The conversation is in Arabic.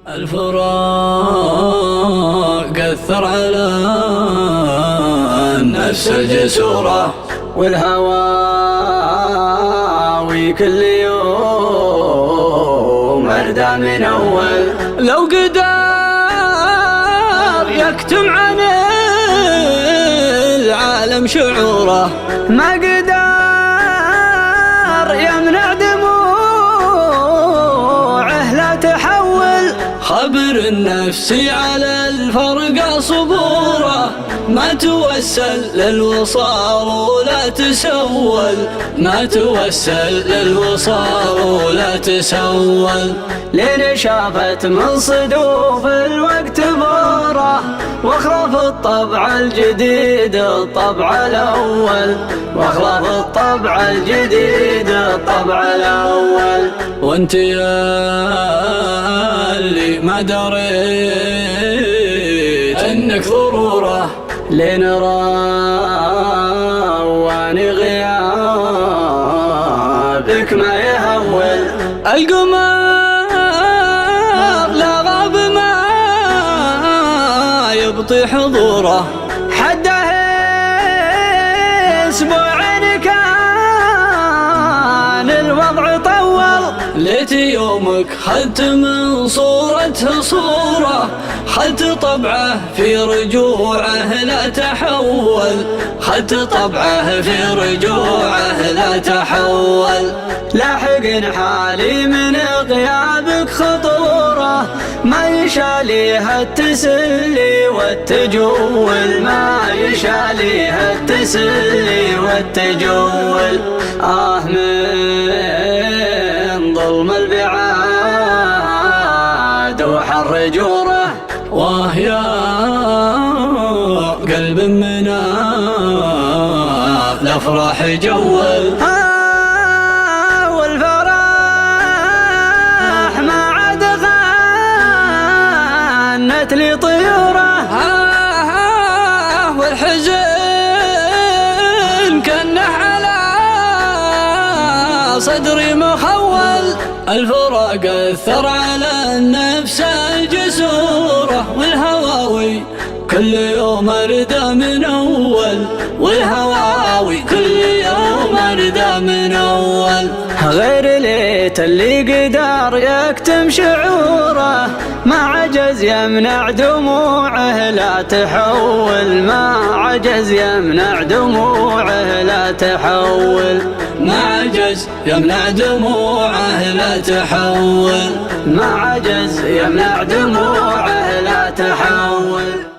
الفراق أثر على النفس الجسورة، والهواوي كل يوم أردى من أول. لو قدر يكتم عن العالم شعوره، ما قدر يمنع دموعه لا تحول. خبر النفس على الفرقة صبوره، ما توسل للوصال ولا تسول، ما توسل للوصال ولا تسول. لين شافت من صدوف الوقت بوره، واخلف الطبع الجديد الطبع الأول، واخلف الطبع الجديد الطبع الأول. وانت يا اللي ما دريت انك ضروره، لنرى واني غيابك ما يهول. القمر لا غاب ما يبطي حضوره، حده اسبوعين كان الوضع طول. ليت يومك خدت من صورته صورة، خدت طبعه في رجوعه لا تحول، خدت طبعه في رجوعه لا تحول. لاحق حالي من غيابك خطوره، ما يشاليها التسلي والتجول، ما يشاليها التسلي والتجول. من ظلم البعاد وحر جوره، يا قلب من الافراح جول. والفرح ما عاد غنت لي طيوره، والحزن كنه على صدري مخول. الفراق أثر على النفس الجسورة، والهواوي كل يوم أردى من أول، والهواوي كل يوم أردى من أول. غير ليت اللي قدر يكتم شعوره، ما عجز يمنع دموعه لا تحول، ما عجز يمنع دموعه لا تحول، ما عجز يمنع دموعه لا تحول، ما عجز يمنع دموعه لا تحول.